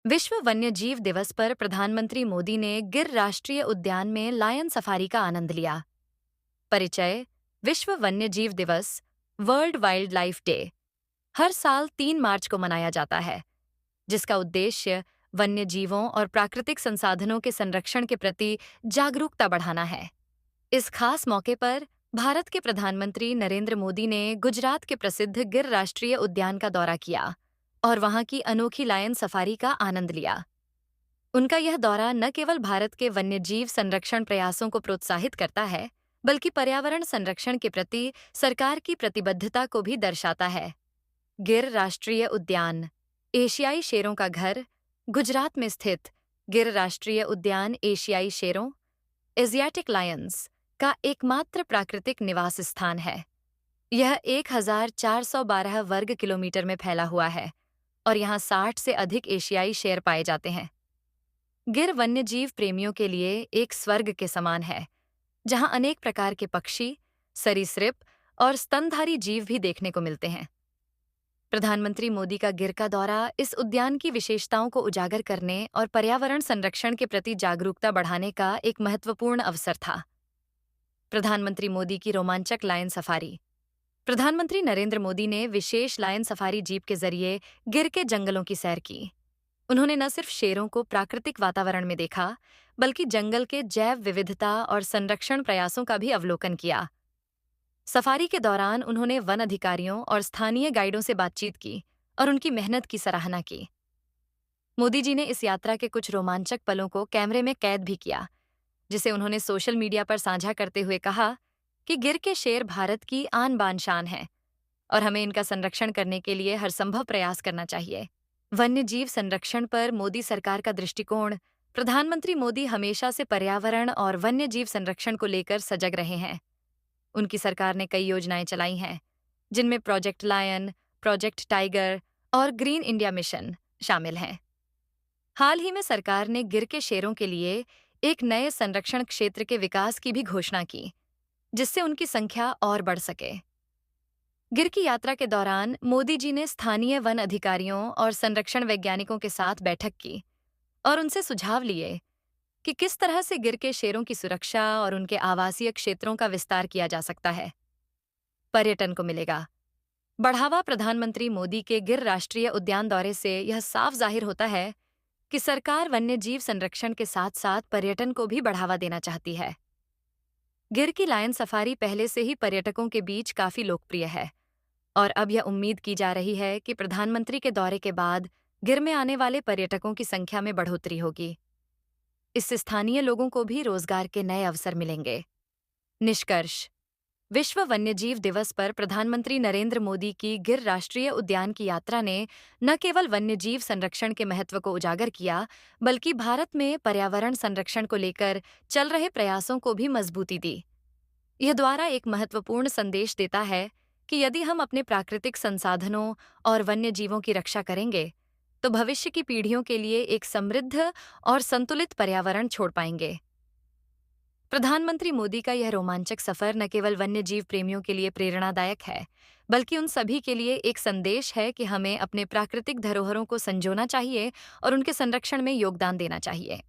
विश्व वन्यजीव दिवस पर प्रधानमंत्री मोदी ने गिर राष्ट्रीय उद्यान में लायन सफारी का आनंद लिया। परिचय। विश्व वन्यजीव दिवस वर्ल्ड वाइल्ड लाइफ डे हर साल 3 मार्च को मनाया जाता है, जिसका उद्देश्य वन्यजीवों और प्राकृतिक संसाधनों के संरक्षण के प्रति जागरूकता बढ़ाना है। इस खास मौके पर भारत के प्रधानमंत्री नरेंद्र मोदी ने गुजरात के प्रसिद्ध गिर राष्ट्रीय उद्यान का दौरा किया और वहां की अनोखी लायन सफारी का आनंद लिया। उनका यह दौरा न केवल भारत के वन्यजीव संरक्षण प्रयासों को प्रोत्साहित करता है, बल्कि पर्यावरण संरक्षण के प्रति सरकार की प्रतिबद्धता को भी दर्शाता है। गिर राष्ट्रीय उद्यान एशियाई शेरों का घर। गुजरात में स्थित गिर राष्ट्रीय उद्यान एशियाई शेरों एशियाटिक लायंस का एकमात्र प्राकृतिक निवास स्थान है। यह 1412 वर्ग किलोमीटर में फैला हुआ है और यहाँ 60 से अधिक एशियाई शेर पाए जाते हैं। गिर वन्यजीव प्रेमियों के लिए एक स्वर्ग के समान है, जहाँ अनेक प्रकार के पक्षी, सरीसृप और स्तनधारी जीव भी देखने को मिलते हैं। प्रधानमंत्री मोदी का गिर का दौरा इस उद्यान की विशेषताओं को उजागर करने और पर्यावरण संरक्षण के प्रति जागरूकता बढ़ाने का एक महत्वपूर्ण अवसर था। प्रधानमंत्री मोदी की रोमांचक लायन सफारी। प्रधानमंत्री नरेंद्र मोदी ने विशेष लायन सफारी जीप के जरिए गिर के जंगलों की सैर की। उन्होंने न सिर्फ शेरों को प्राकृतिक वातावरण में देखा, बल्कि जंगल के जैव विविधता और संरक्षण प्रयासों का भी अवलोकन किया। सफारी के दौरान उन्होंने वन अधिकारियों और स्थानीय गाइडों से बातचीत की और उनकी मेहनत की सराहना की। मोदी जी ने इस यात्रा के कुछ रोमांचक पलों को कैमरे में कैद भी किया, जिसे उन्होंने सोशल मीडिया पर साझा करते हुए कहा कि गिर के शेर भारत की आन बान शान हैं और हमें इनका संरक्षण करने के लिए हर संभव प्रयास करना चाहिए। वन्यजीव संरक्षण पर मोदी सरकार का दृष्टिकोण। प्रधानमंत्री मोदी हमेशा से पर्यावरण और वन्यजीव संरक्षण को लेकर सजग रहे हैं। उनकी सरकार ने कई योजनाएं चलाई हैं, जिनमें प्रोजेक्ट लायन, प्रोजेक्ट टाइगर और ग्रीन इंडिया मिशन शामिल हैं। हाल ही में सरकार ने गिर के शेरों के लिए एक नए संरक्षण क्षेत्र के विकास की भी घोषणा की, जिससे उनकी संख्या और बढ़ सके। गिर की यात्रा के दौरान मोदी जी ने स्थानीय वन अधिकारियों और संरक्षण वैज्ञानिकों के साथ बैठक की और उनसे सुझाव लिए कि किस तरह से गिर के शेरों की सुरक्षा और उनके आवासीय क्षेत्रों का विस्तार किया जा सकता है। पर्यटन को मिलेगा बढ़ावा। प्रधानमंत्री मोदी के गिर राष्ट्रीय उद्यान दौरे से यह साफ जाहिर होता है कि सरकार वन्यजीव संरक्षण के साथ साथ पर्यटन को भी बढ़ावा देना चाहती है। गिर की लायन सफारी पहले से ही पर्यटकों के बीच काफी लोकप्रिय है और अब यह उम्मीद की जा रही है कि प्रधानमंत्री के दौरे के बाद गिर में आने वाले पर्यटकों की संख्या में बढ़ोतरी होगी। इससे स्थानीय लोगों को भी रोजगार के नए अवसर मिलेंगे। निष्कर्ष। विश्व वन्यजीव दिवस पर प्रधानमंत्री नरेंद्र मोदी की गिर राष्ट्रीय उद्यान की यात्रा ने न केवल वन्यजीव संरक्षण के महत्व को उजागर किया, बल्कि भारत में पर्यावरण संरक्षण को लेकर चल रहे प्रयासों को भी मजबूती दी। यह द्वारा एक महत्वपूर्ण संदेश देता है कि यदि हम अपने प्राकृतिक संसाधनों और वन्य जीवों की रक्षा करेंगे, तो भविष्य की पीढ़ियों के लिए एक समृद्ध और संतुलित पर्यावरण छोड़ पाएंगे। प्रधानमंत्री मोदी का यह रोमांचक सफर न केवल वन्य जीव प्रेमियों के लिए प्रेरणादायक है, बल्कि उन सभी के लिए एक संदेश है कि हमें अपने प्राकृतिक धरोहरों को संजोना चाहिए और उनके संरक्षण में योगदान देना चाहिए।